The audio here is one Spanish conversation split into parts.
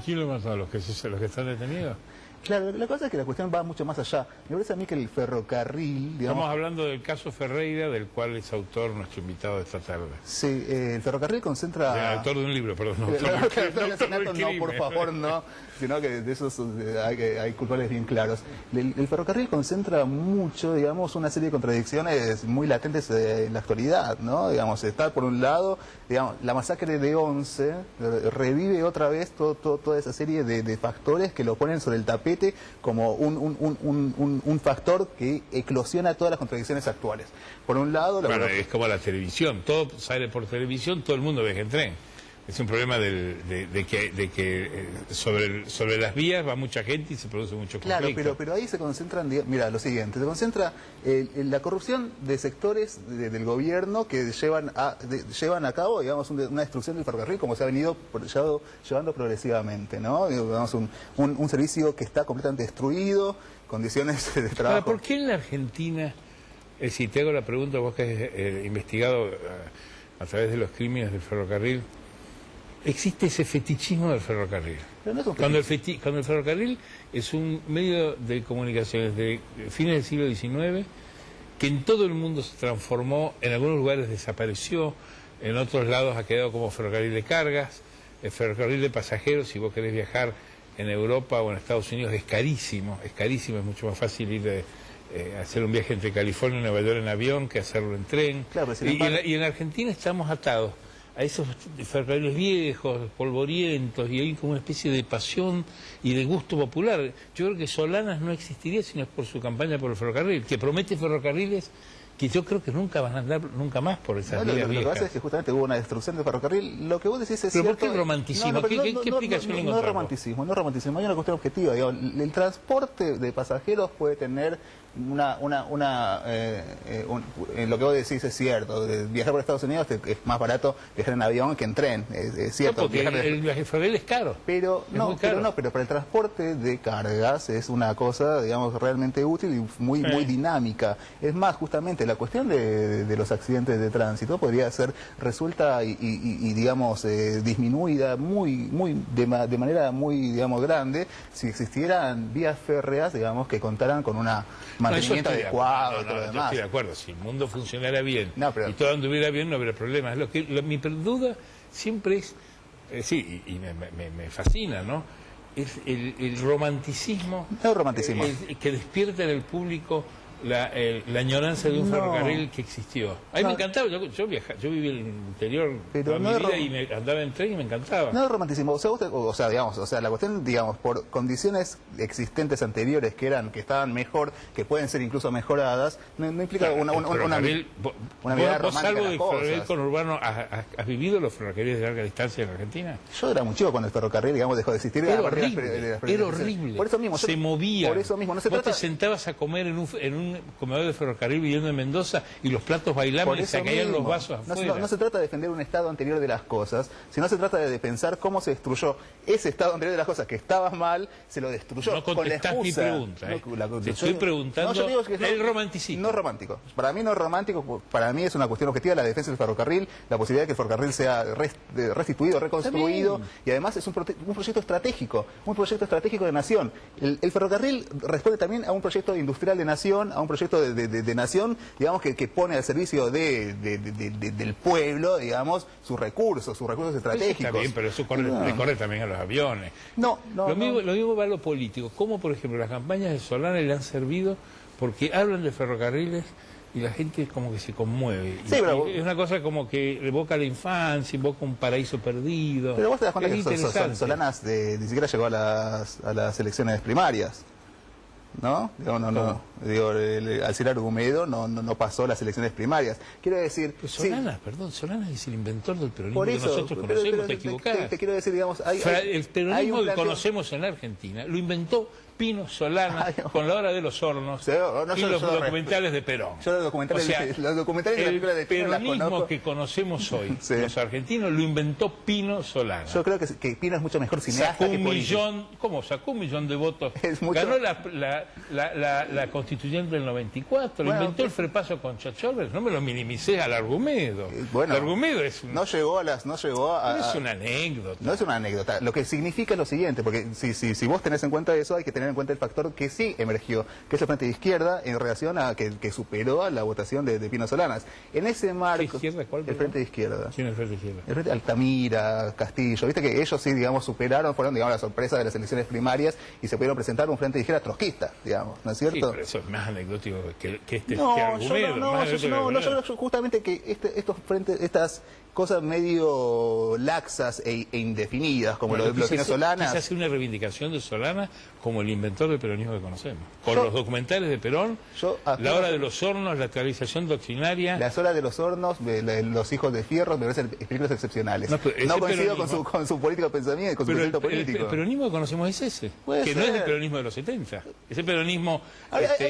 quién lo mató? ¿Los que están detenidos? Claro, la cosa es que la cuestión va mucho más allá. Me parece a mí que el ferrocarril, digamos... Estamos hablando del caso Ferreira, del cual es autor nuestro invitado de esta tarde. Sí, el ferrocarril concentra... Autor de un libro, perdón. No, por favor, no. Sino que de esos hay culpables bien claros. El ferrocarril concentra mucho, digamos, una serie de contradicciones muy latentes en la actualidad, ¿no? Digamos, está por un lado, digamos, la masacre de 11 revive otra vez toda esa serie de factores que lo ponen sobre el tapete como un factor que eclosiona todas las contradicciones actuales. Por un lado... Bueno, es como la televisión, todo sale por televisión, todo el mundo viaja en tren. Es un problema de que sobre las vías va mucha gente y se produce mucho conflicto. Claro, pero ahí se concentran, mira, lo siguiente, se concentra la corrupción de sectores del gobierno que llevan a cabo, digamos, una destrucción del ferrocarril como se ha venido llevando progresivamente, ¿no? Digamos, un servicio que está completamente destruido, condiciones de trabajo... Ahora, ¿por qué en la Argentina, si te hago la pregunta, vos que has investigado a través de los crímenes del ferrocarril, existe ese fetichismo del ferrocarril? Cuando el ferrocarril es un medio de comunicaciones de fines del siglo XIX que en todo el mundo se transformó, en algunos lugares desapareció, en otros lados ha quedado como ferrocarril de cargas, el ferrocarril de pasajeros, si vos querés viajar en Europa o en Estados Unidos es carísimo, es mucho más fácil ir hacer un viaje entre California y Nueva York en avión que hacerlo en tren. Claro, y en Argentina estamos atados a esos ferrocarriles viejos, polvorientos, y hay como una especie de pasión y de gusto popular. Yo creo que Solanas no existiría si no es por su campaña por el ferrocarril, que promete ferrocarriles que yo creo que nunca van a andar nunca más por esas vías viejas. Lo que pasa es que justamente hubo una destrucción del ferrocarril. Lo que vos decís es cierto. ¿Pero por qué romanticismo? ¿Qué explicación le encontramos? No es romanticismo, hay una cuestión objetiva. Digamos, el transporte de pasajeros puede tener lo que vos decís es cierto. Viajar por Estados Unidos es más barato viajar en avión que en tren, es cierto. No, porque el ferrocarril es caro. Pero para el transporte de cargas es una cosa, digamos, realmente útil y muy dinámica. Es más, justamente la cuestión de los accidentes de tránsito podría ser resuelta y digamos, disminuida de manera muy, digamos, grande si existieran vías férreas, digamos, que contaran con una mantenimiento adecuado y todo lo demás. Yo estoy de acuerdo, si el mundo funcionara bien y todo anduviera bien no habría problemas. Mi duda siempre es, sí, y me fascina, ¿no? Es el romanticismo, que despierta en el público la añoranza de un ferrocarril que existió. A mí me encantaba, yo viví en el interior toda mi vida y me andaba en tren y me encantaba. No es romanticismo, la cuestión, digamos, por condiciones existentes anteriores que estaban mejor, que pueden ser incluso mejoradas, no implica una mirada romántica de las cosas. ¿Ferrocarril conurbano has vivido los ferrocarriles de larga distancia en Argentina? Yo era muy chico cuando el ferrocarril, digamos, dejó de existir. Era horrible. Por eso mismo. Se movía. Por eso mismo. Vos te sentabas a comer en un comedor de ferrocarril viviendo en Mendoza y los platos bailaban y se caían los vasos afuera. No se trata de defender un estado anterior de las cosas, sino se trata de pensar cómo se destruyó ese estado anterior de las cosas que estaba mal, se lo destruyó. No contestás mi pregunta. Te estoy preguntando el romanticismo. No es romántico. Para mí no es romántico, para mí es una cuestión objetiva la defensa del ferrocarril, la posibilidad de que el ferrocarril sea restituido, reconstruido, y además es un proyecto estratégico, de nación. El ferrocarril responde también a un proyecto industrial de nación, a un proyecto de nación, digamos, que pone al servicio del pueblo, digamos, sus recursos estratégicos. Está bien, pero eso le corre también a los aviones. Lo mismo va a lo político. Como, por ejemplo, las campañas de Solana le han servido porque hablan de ferrocarriles y la gente como que se conmueve. Sí, es una cosa como que evoca la infancia, evoca un paraíso perdido. Pero vos te das cuenta que Solana ni siquiera llegó a las elecciones primarias. ¿No? Digo, Alcilar Argumedo no pasó las elecciones primarias. Quiero decir... Pues Solanas es el inventor del peronismo que nosotros conocemos, te equivocás. Te quiero decir, digamos... el peronismo que conocemos en la Argentina lo inventó Pino Solana con La Hora de los Hornos y los documentales de Perón. Yo los documentales de la película de Pino el peronismo que conocemos hoy, los argentinos, lo inventó Pino Solana. Yo creo que Pino es mucho mejor cineasta sacó un millón de votos. Ganó la constituyente del 94, lo inventó el Frepaso con Chachorres, no me lo minimicé al Argumedo. Bueno, el Argumedo es no llegó a... es una anécdota. No es una anécdota, lo que significa lo siguiente, porque si vos tenés en cuenta eso, hay que tener en cuenta el factor que sí emergió, que es el Frente de Izquierda en relación a que superó a la votación de Pino Solanas. En ese marco... ¿Izquierda cuál? El Frente de Izquierda. ¿Quién es el Frente de Izquierda? El Frente Altamira, Castillo, viste que ellos sí, digamos, superaron, fueron, digamos, la sorpresa de las elecciones primarias y se pudieron presentar un Frente de Izquierda trotskista, digamos, ¿no es cierto? Sí, pero eso es más anecdótico que este No, Argumedo. yo justamente que estos frentes, estas cosas medio laxas e indefinidas, como lo de Pino Solanas. Quise hacer una reivindicación de Solana como el inventor del peronismo que conocemos. Con los documentales de Perón, la hora de los hornos, la actualización doctrinaria. Las horas de los hornos, los hijos de Fierro, me parecen películas excepcionales. No coincido con su político pensamiento, con su proyecto político. El peronismo que conocemos es ese, que no es el peronismo de los 70. Ese peronismo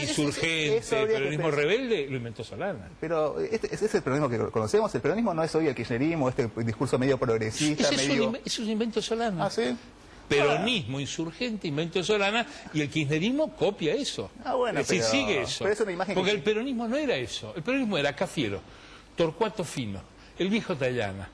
insurgente, peronismo rebelde, lo inventó Solana. Pero ese es el peronismo que conocemos. El peronismo no es hoy el kirchnerismo, este discurso medio progresista. Es un invento Solana. ¿Ah, sí? Peronismo insurgente, invento Solana, y el kirchnerismo copia eso. Bueno, es decir, sigue eso. Pero es una imagen porque el peronismo no era eso. El peronismo era Cafiero, Torcuato Fino, el viejo Tallana,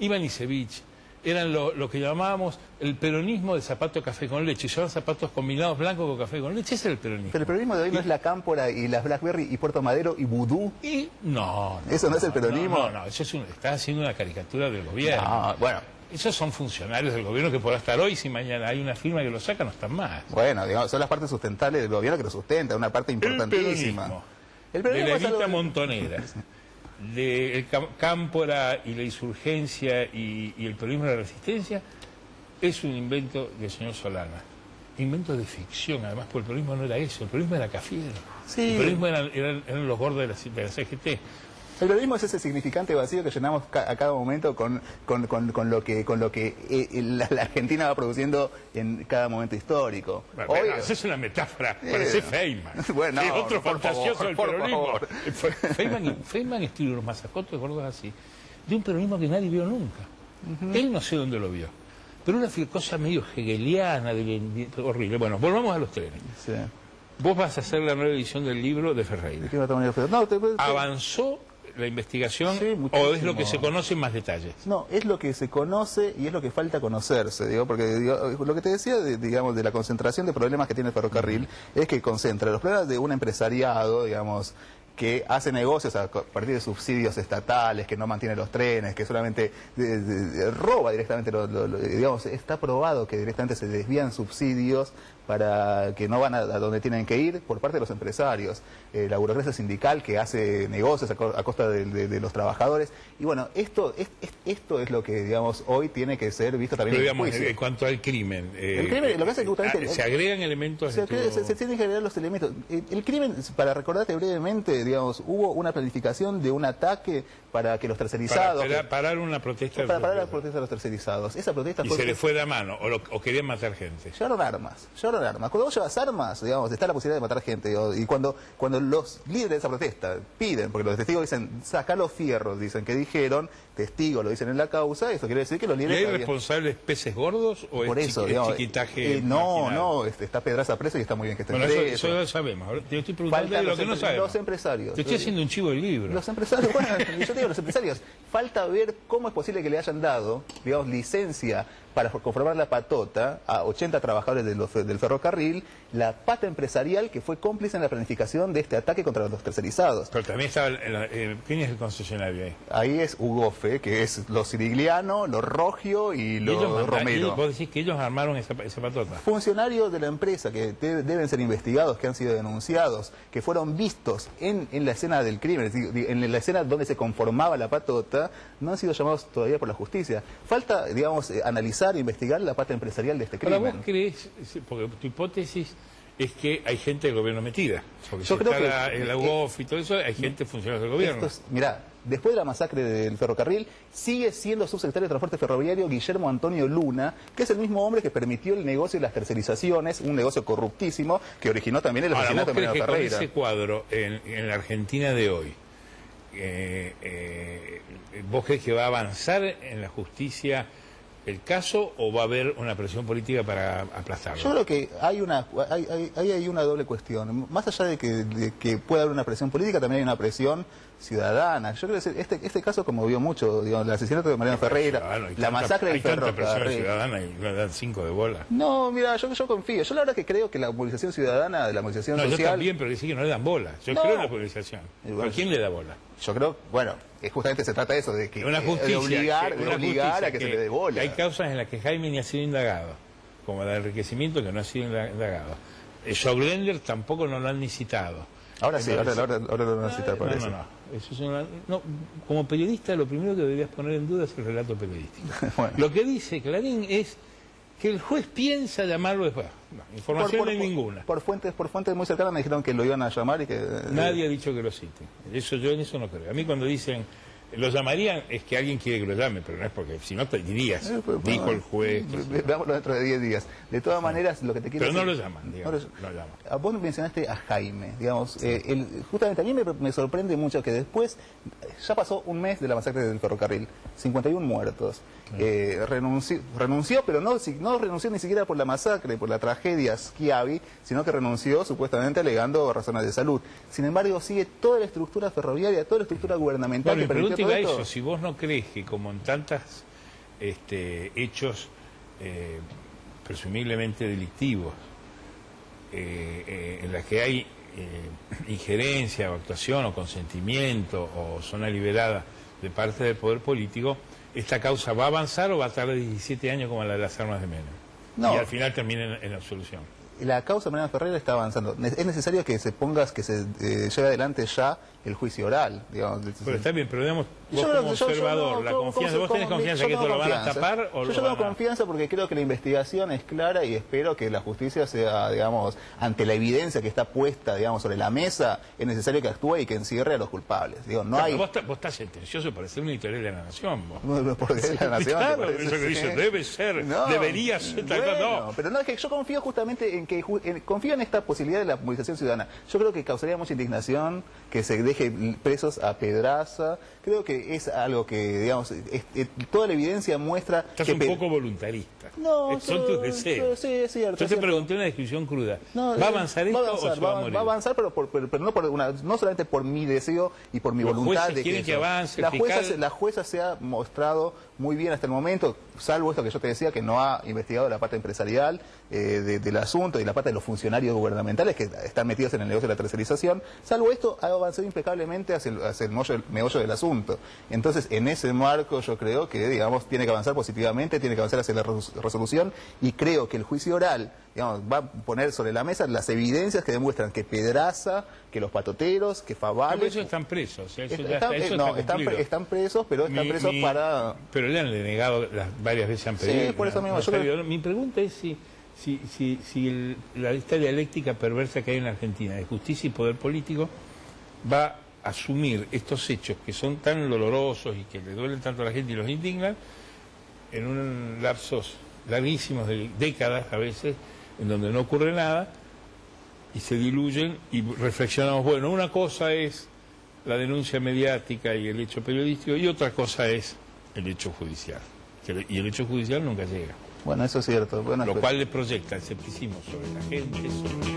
Iván Isevich. Eran lo que llamábamos el peronismo de zapato café con leche. Llevar zapatos combinados blancos con café con leche. Ese es el peronismo. Pero el peronismo de hoy no es la Cámpora y las Blackberry y Puerto Madero y Vudú. No. ¿Eso no es el peronismo? No, eso está haciendo una caricatura del gobierno. No, bueno. Esos son funcionarios del gobierno que podrán estar hoy, si mañana hay una firma que lo saca, no están más. Bueno, digamos, son las partes sustentables del gobierno que lo sustentan, una parte importantísima. El peronismo de la Evita Montonera, de Cámpora y la insurgencia y el peronismo de la resistencia, es un invento del señor Solana. Invento de ficción, además, porque el peronismo no era eso, el peronismo era Cafiero. Sí. El peronismo eran los gordos de la CGT. El peronismo es ese significante vacío que llenamos a cada momento con lo que la Argentina va produciendo en cada momento histórico. Bueno, esa es una metáfora, parece Feynman. Bueno, es otro fantasioso favor, del peronismo. Feynman escribió unos masacotes gordos así, de un peronismo que nadie vio nunca. Él no sé dónde lo vio, pero una cosa medio hegeliana, horrible. Bueno, volvamos a los trenes. Sí. Vos vas a hacer la nueva edición del libro de Ferreira. ¿Avanzó la investigación o es lo que se conoce en más detalles? No, es lo que se conoce y es lo que falta conocerse, porque lo que te decía digamos, de la concentración de problemas que tiene el ferrocarril es que concentra los problemas de un empresariado, digamos, que hace negocios a partir de subsidios estatales, que no mantiene los trenes, que solamente roba directamente, digamos, está probado que directamente se desvían subsidios para que no van a donde tienen que ir por parte de los empresarios, la burocracia sindical que hace negocios a costa de los trabajadores. Y bueno, esto es lo que, digamos, hoy tiene que ser visto también. Pero digamos, en cuanto al crimen, el crimen, lo que hace que justamente se agregan elementos. Se tienen que agregar los elementos. El crimen, para recordarte brevemente, digamos, hubo una planificación de un ataque para que los tercerizados... Para parar una protesta. Para parar la protesta de los tercerizados. Esa protesta se le fue de mano, o querían matar gente. Llevaron armas. Cuando vos llevas armas, digamos, está la posibilidad de matar gente. Y cuando los líderes de esa protesta piden, porque los testigos dicen, saca los fierros, dicen que dijeron, testigos lo dicen en la causa, eso quiere decir que los líderes... ¿Y hay responsables peces gordos o por eso, digamos, chiquitaje? No, está Pedraza preso y está muy bien que esté preso. Eso lo sabemos. Ahora te estoy preguntando de lo que no sabemos. Los empresarios. Te estoy haciendo un chivo del libro. Los empresarios, bueno, yo te digo, los empresarios, falta ver cómo es posible que le hayan dado, digamos, licencia para conformar la patota a 80 trabajadores del ferrocarril, la pata empresarial que fue cómplice en la planificación de este ataque contra los tercerizados. Pero también estaba, ¿quién es el concesionario ahí? Ahí es Ugofe, que es lo Sirigliano, lo Rogio y lo Romero. ¿Vos decís que ellos armaron esa patota? Funcionarios de la empresa que deben ser investigados, que han sido denunciados, que fueron vistos en la escena del crimen, es decir, en la escena donde se conformaba la patota, no han sido llamados todavía por la justicia. Falta, digamos, analizar, investigar la pata empresarial de este crimen. Ahora, ¿vos crees, porque tu hipótesis es que hay gente del gobierno metida? Porque yo creo que el UOF y todo eso, hay gente funcionaria del gobierno. Mirá, después de la masacre del ferrocarril, sigue siendo subsecretario de Transporte Ferroviario Guillermo Antonio Luna, que es el mismo hombre que permitió el negocio de las tercerizaciones, un negocio corruptísimo que originó también el asesinato de Mariano Ferreira. Con ese cuadro en la Argentina de hoy, ¿vos crees que va a avanzar en la justicia el caso o va a haber una presión política para aplastarlo? Yo creo que hay una doble cuestión. Más allá de que pueda haber una presión política, también hay una presión ciudadana. Yo creo que este caso conmovió mucho, digamos, el asesinato de Mariano Ferreira, la masacre del ferrocarril. Hay tanta presión ciudadana y le dan 5 de bola. No, mira, yo confío. Yo la verdad que creo que la movilización ciudadana, de la movilización social... Yo también, pero sí que no le dan bola. Yo creo en la movilización. ¿Pero quién le da bola? Yo creo, bueno, justamente se trata de eso, de que de obligar a que se le dé bola. Hay causas en las que Jaime ni ha sido indagado, como la de enriquecimiento, que no ha sido indagado. Schaubländer tampoco no lo han ni citado. Ahora sí, ahora lo van a citar, parece. No, como periodista lo primero que deberías poner en duda es el relato periodístico. Bueno. Lo que dice Clarín es que el juez piensa llamarlo después. No, información no hay ninguna. Por fuentes muy cercanas me dijeron que lo iban a llamar y que... Nadie ha dicho que lo cite. Yo en eso no creo. A mí cuando dicen lo llamarían es que alguien quiere que lo llame, pero no es porque si no te dirías, dijo el juez. Veámoslo dentro de 10 días. De todas maneras, lo que te quiero decir... Pero no lo llaman, digamos. No lo llaman. Vos mencionaste a Jaime, digamos. Justamente a mí me sorprende mucho que después, ya pasó un mes de la masacre del ferrocarril, 51 muertos. Renunció, pero no renunció ni siquiera por la masacre, por la tragedia Schiavi, sino que renunció supuestamente alegando razones de salud. Sin embargo, sigue toda la estructura ferroviaria, toda la estructura gubernamental que permitió todo esto. Eso, si vos no crees que como en tantos hechos presumiblemente delictivos, en las que hay injerencia o actuación o consentimiento o zona liberada de parte del poder político, ¿esta causa va a avanzar o va a tardar 17 años como la de las armas de Menem? No. Y al final termina en absolución. La causa de Mariano Ferreira está avanzando. Es necesario que se lleve adelante ya el juicio oral, digamos. Pero está bien, pero digamos, vos como observador, la confianza, ¿vos tenés confianza que esto lo van a tapar o yo tengo confianza porque creo que la investigación es clara y espero que la justicia sea, digamos, ante la evidencia que está puesta, digamos, sobre la mesa, es necesario que actúe y que encierre a los culpables. Digo, no hay... Vos estás sentencioso para ser un editorial de la Nación, vos. ¿Por qué de la Nación? Claro, eso que dice, debe ser, debería ser, no. Pero no, es que yo confío justamente en que, confío en esta posibilidad de la movilización ciudadana. Yo creo que causaría mucha indignación que se deje presos a Pedraza. Creo que es algo que, digamos, toda la evidencia muestra... Estás un poco voluntarista. No, son tus deseos. Sí, es cierto. Yo te pregunté una descripción cruda. ¿Va a avanzar esto o se va a morir? Va a avanzar, pero no solamente por mi deseo y por mi voluntad de que avance. La jueza se ha mostrado muy bien hasta el momento, salvo esto que yo te decía, que no ha investigado la parte empresarial del asunto y la parte de los funcionarios gubernamentales que están metidos en el negocio de la tercerización. Salvo esto, ha avanzado impecablemente hacia el meollo del asunto. Entonces, en ese marco yo creo que, digamos, tiene que avanzar positivamente, tiene que avanzar hacia la resolución y creo que el juicio oral, digamos, va a poner sobre la mesa las evidencias que demuestran que Pedraza, que los patoteros, que Favales... Pero ellos están presos. Están presos, pero están presos para... Pero le han denegado varias veces han pedido. Sí, por eso mismo. Mi pregunta es si esta dialéctica perversa que hay en la Argentina de justicia y poder político va a asumir estos hechos que son tan dolorosos y que le duelen tanto a la gente y los indignan en un lapsos larguísimos de décadas a veces en donde no ocurre nada y se diluyen y reflexionamos, bueno, una cosa es la denuncia mediática y el hecho periodístico y otra cosa es el hecho judicial. Y el hecho judicial nunca llega. Bueno, eso es cierto. Bueno, lo cual le proyecta el escepticismo sobre la gente, sobre